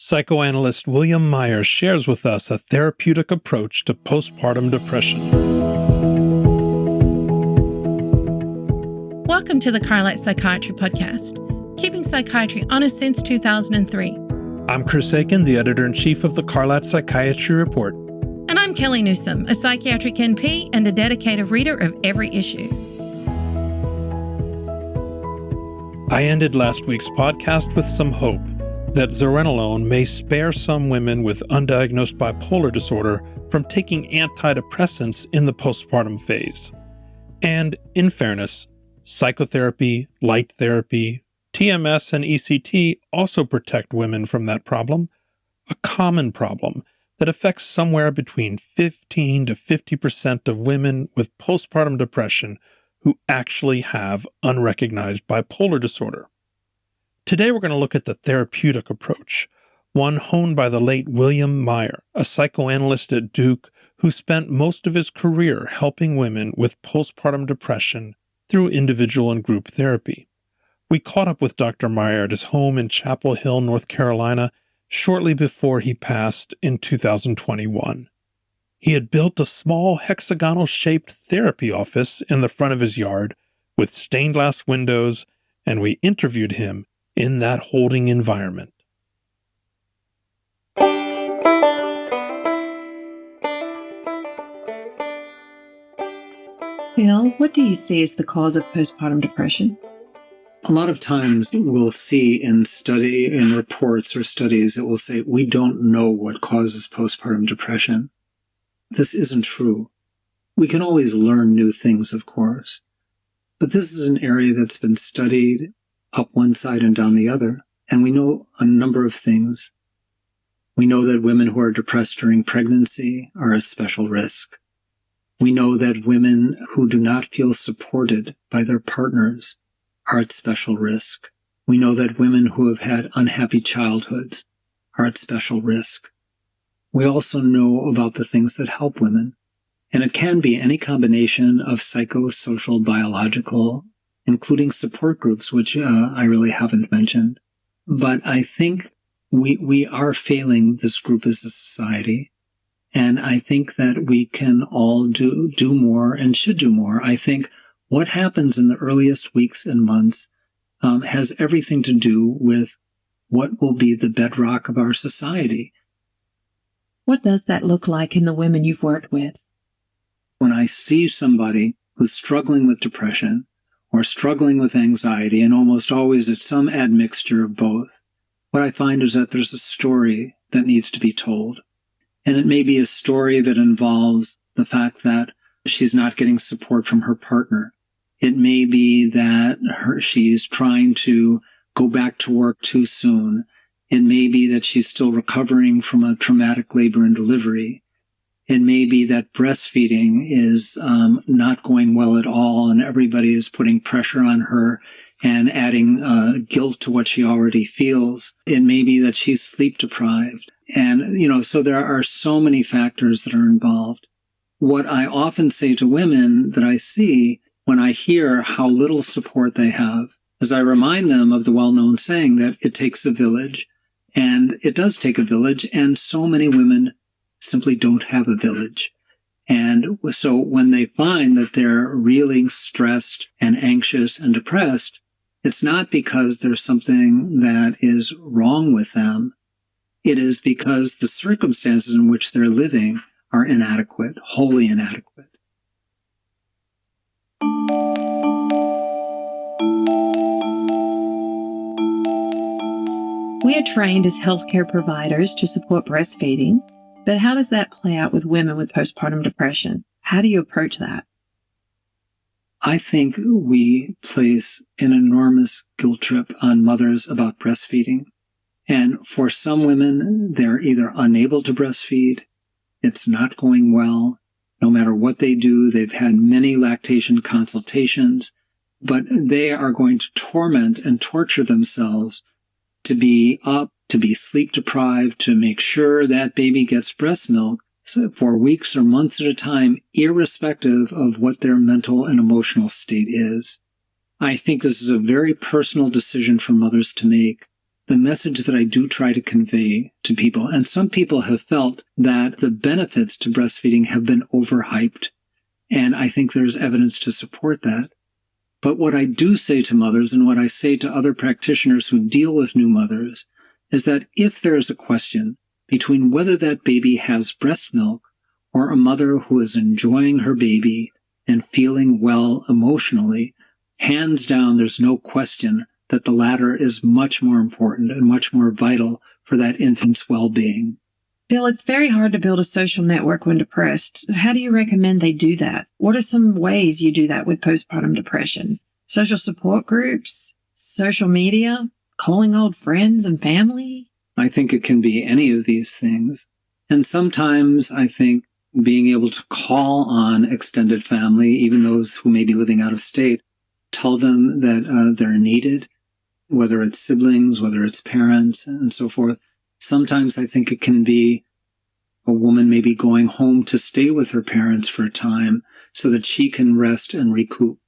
Psychoanalyst William Meyer shares with us a therapeutic approach to postpartum depression. Welcome to the Carlat Psychiatry podcast, keeping psychiatry honest since 2003. I'm Chris Aiken, the editor-in-chief of the Carlat Psychiatry Report. And I'm Kellie Newsome, a psychiatric NP and a dedicated reader of every issue. I ended last week's podcast with some hope that zuranolone may spare some women with undiagnosed bipolar disorder from taking antidepressants in the postpartum phase. And in fairness, psychotherapy, light therapy, TMS, and ECT also protect women from that problem, a common problem that affects somewhere between 15 to 50% of women with postpartum depression who actually have unrecognized bipolar disorder. Today we're going to look at the therapeutic approach, one honed by the late William Meyer, a psychoanalyst at Duke who spent most of his career helping women with postpartum depression through individual and group therapy. We caught up with Dr. Meyer at his home in Chapel Hill, North Carolina, shortly before he passed in 2021. He had built a small hexagonal-shaped therapy office in the front of his yard with stained glass windows, and we interviewed him in that holding environment. Bill, what do you see as the cause of postpartum depression? A lot of times we'll see in reports or studies that will say, we don't know what causes postpartum depression. This isn't true. We can always learn new things, of course. But this is an area that's been studied up one side and down the other. And we know a number of things. We know that women who are depressed during pregnancy are at special risk. We know that women who do not feel supported by their partners are at special risk. We know that women who have had unhappy childhoods are at special risk. We also know about the things that help women. And it can be any combination of psychosocial, biological, including support groups, which I really haven't mentioned. But I think we are failing this group as a society. And I think that we can all do more and should do more. I think what happens in the earliest weeks and months has everything to do with what will be the bedrock of our society. What does that look like in the women you've worked with? When I see somebody who's struggling with depression or struggling with anxiety, and almost always it's some admixture of both, what I find is that there's a story that needs to be told. And it may be a story that involves the fact that she's not getting support from her partner. It may be that she's trying to go back to work too soon. It may be that she's still recovering from a traumatic labor and delivery. It may be that breastfeeding is not going well at all, and everybody is putting pressure on her and adding guilt to what she already feels. It may be that she's sleep deprived. And, so there are so many factors that are involved. What I often say to women that I see when I hear how little support they have is I remind them of the well-known saying that it takes a village. And it does take a village, and so many women simply don't have a village. And so when they find that they're really stressed and anxious and depressed, it's not because there's something that is wrong with them. It is because the circumstances in which they're living are inadequate, wholly inadequate. We are trained as healthcare providers to support breastfeeding, but how does that play out with women with postpartum depression? How do you approach that? I think we place an enormous guilt trip on mothers about breastfeeding. And for some women, they're either unable to breastfeed, it's not going well. No matter what they do, they've had many lactation consultations, but they are going to torment and torture themselves to be up, to be sleep deprived, to make sure that baby gets breast milk for weeks or months at a time, irrespective of what their mental and emotional state is. I think this is a very personal decision for mothers to make. the message that I do try to convey to people, and some people have felt that the benefits to breastfeeding have been overhyped, and I think there's evidence to support that. But what I do say to mothers, and what I say to other practitioners who deal with new mothers, is that if there is a question between whether that baby has breast milk or a mother who is enjoying her baby and feeling well emotionally, hands down, there's no question that the latter is much more important and much more vital for that infant's well-being. Bill, it's very hard to build a social network when depressed. How do you recommend they do that? What are some ways you do that with postpartum depression? Social support groups, social media, calling old friends and family? I think it can be any of these things. And sometimes I think being able to call on extended family, even those who may be living out of state, tell them that they're needed, whether it's siblings, whether it's parents, and so forth. Sometimes I think it can be a woman maybe going home to stay with her parents for a time so that she can rest and recoup.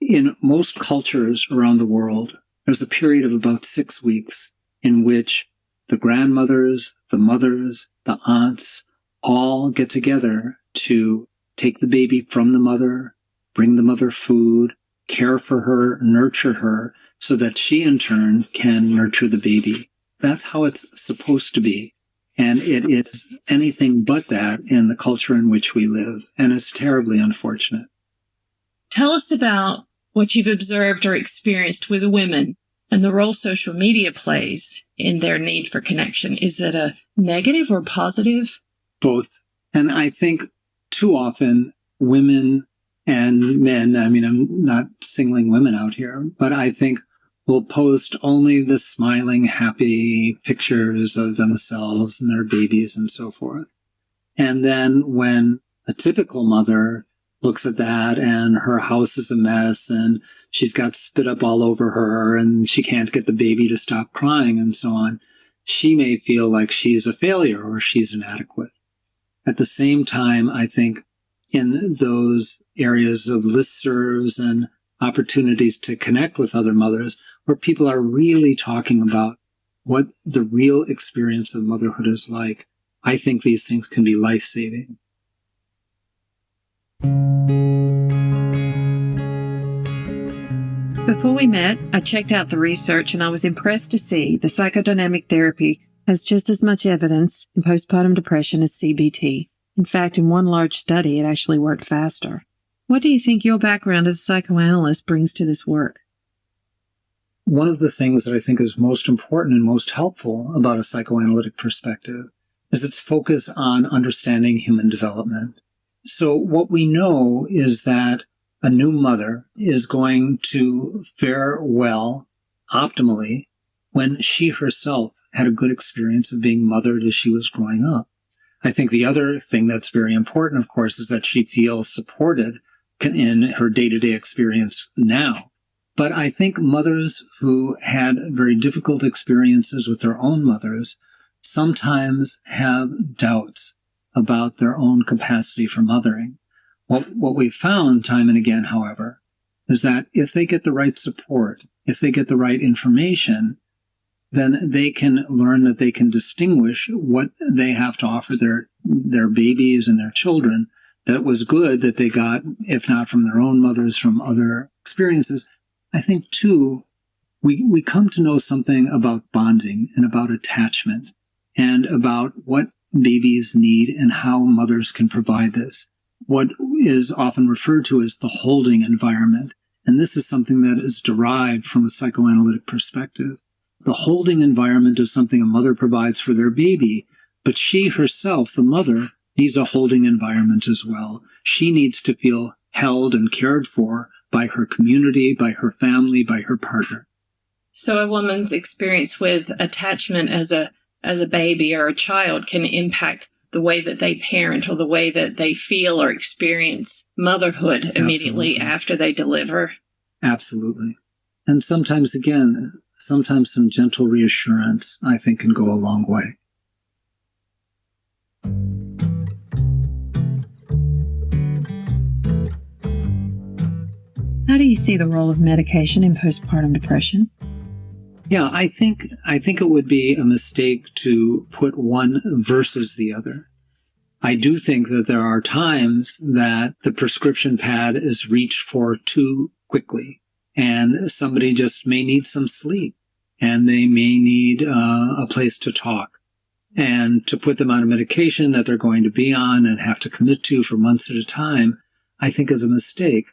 In most cultures around the world, there's a period of about 6 weeks in which the grandmothers, the mothers, the aunts all get together to take the baby from the mother, bring the mother food, care for her, nurture her, so that she in turn can nurture the baby. That's how it's supposed to be. And it is anything but that in the culture in which we live. And it's terribly unfortunate. Tell us about what you've observed or experienced with women and the role social media plays in their need for connection. Is it a negative or positive? Both. And I think too often women and men, I mean, I'm not singling women out here, but I think will post only the smiling, happy pictures of themselves and their babies and so forth. And then when a typical mother looks at that and her house is a mess and she's got spit up all over her and she can't get the baby to stop crying and so on, she may feel like she's a failure or she's inadequate. At the same time, I think in those areas of listservs and opportunities to connect with other mothers where people are really talking about what the real experience of motherhood is like, I think these things can be life-saving. Before we met, I checked out the research and I was impressed to see the psychodynamic therapy has just as much evidence in postpartum depression as CBT. In fact, in one large study, it actually worked faster. What do you think your background as a psychoanalyst brings to this work? One of the things that I think is most important and most helpful about a psychoanalytic perspective is its focus on understanding human development. So what we know is that a new mother is going to fare well, optimally, when she herself had a good experience of being mothered as she was growing up. I think the other thing that's very important, of course, is that she feels supported in her day-to-day experience now. But I think mothers who had very difficult experiences with their own mothers sometimes have doubts about their own capacity for mothering. What we've found time and again, however, is that if they get the right support, if they get the right information, then they can learn that they can distinguish what they have to offer their babies and their children that was good that they got, if not from their own mothers, from other experiences. I think, too, we come to know something about bonding and about attachment and about what babies need and how mothers can provide this. What is often referred to as the holding environment. And this is something that is derived from a psychoanalytic perspective. The holding environment is something a mother provides for their baby, but she herself, the mother, needs a holding environment as well. She needs to feel held and cared for by her community, by her family, by her partner. So a woman's experience with attachment as a baby or a child can impact the way that they parent or the way that they feel or experience motherhood immediately after they deliver. Absolutely. And sometimes, again, some gentle reassurance, I think, can go a long way. How do you see the role of medication in postpartum depression? Yeah, I think it would be a mistake to put one versus the other. I do think that there are times that the prescription pad is reached for too quickly, and somebody just may need some sleep, and they may need a place to talk. And to put them on a medication that they're going to be on and have to commit to for months at a time, I think is a mistake.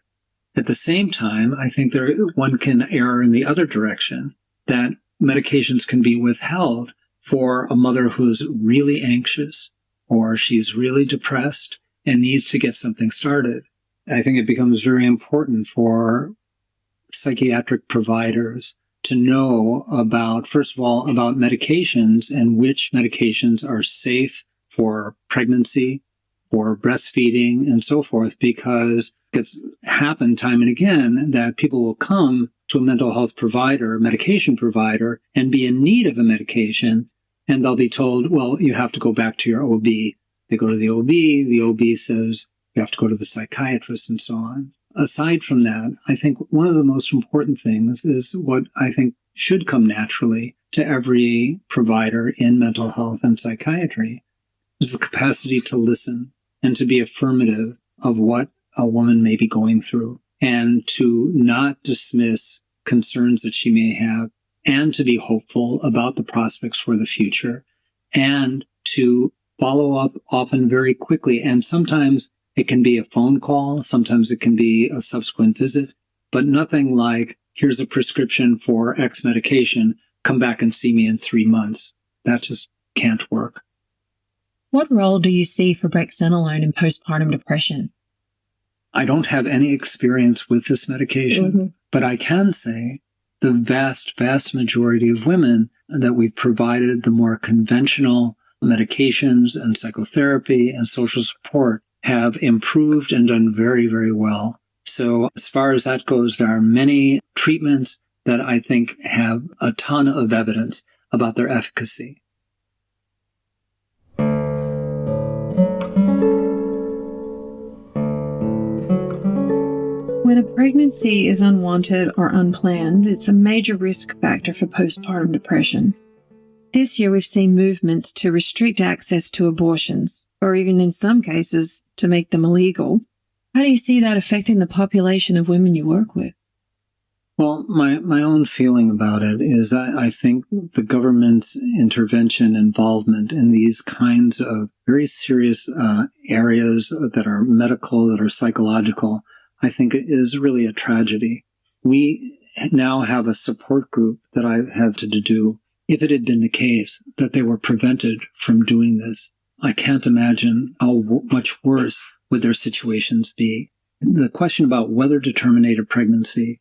At the same time, I think one can err in the other direction, that medications can be withheld for a mother who's really anxious or she's really depressed and needs to get something started. I think it becomes very important for psychiatric providers to know about, first of all, about medications and which medications are safe for pregnancy, for breastfeeding, and so forth, because it's happened time and again that people will come to a mental health provider, medication provider, and be in need of a medication, and they'll be told, well, you have to go back to your OB. They go to the OB says you have to go to the psychiatrist, and so on. Aside from that, I think one of the most important things is what I think should come naturally to every provider in mental health and psychiatry is the capacity to listen and to be affirmative of what a woman may be going through, and to not dismiss concerns that she may have, and to be hopeful about the prospects for the future, and to follow up often very quickly. And sometimes it can be a phone call, sometimes it can be a subsequent visit, but nothing like, here's a prescription for X medication, come back and see me in 3 months. That just can't work. What role do you see for brexanolone in postpartum depression? I don't have any experience with this medication, but I can say the vast, vast majority of women that we've provided the more conventional medications and psychotherapy and social support have improved and done very, very well. So as far as that goes, there are many treatments that I think have a ton of evidence about their efficacy. When a pregnancy is unwanted or unplanned, it's a major risk factor for postpartum depression. This year, we've seen movements to restrict access to abortions, or even in some cases, to make them illegal. How do you see that affecting the population of women you work with? Well, my own feeling about it is that I think the government's intervention, involvement in these kinds of very serious areas that are medical, that are psychological, I think it is really a tragedy. We now have a support group that I have to do. If it had been the case that they were prevented from doing this, I can't imagine how much worse would their situations be. The question about whether to terminate a pregnancy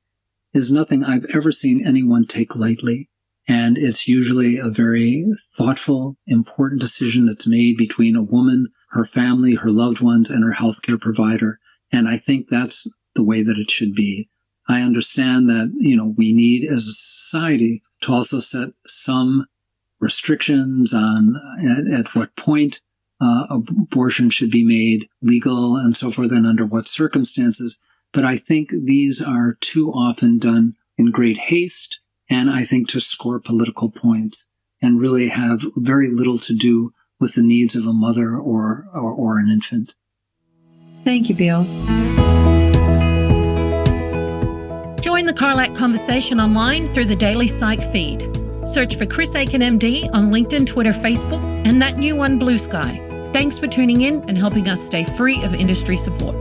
is nothing I've ever seen anyone take lightly. And it's usually a very thoughtful, important decision that's made between a woman, her family, her loved ones, and her healthcare provider. And I think that's the way that it should be. I understand that, we need as a society to also set some restrictions on at what point abortion should be made legal and so forth, and under what circumstances. But I think these are too often done in great haste, and I think to score political points, and really have very little to do with the needs of a mother or an infant. Thank you, Bill. Join the Carlat conversation online through the Daily Psych feed. Search for Chris Aiken MD on LinkedIn, Twitter, Facebook, and that new one, Blue Sky. Thanks for tuning in and helping us stay free of industry support.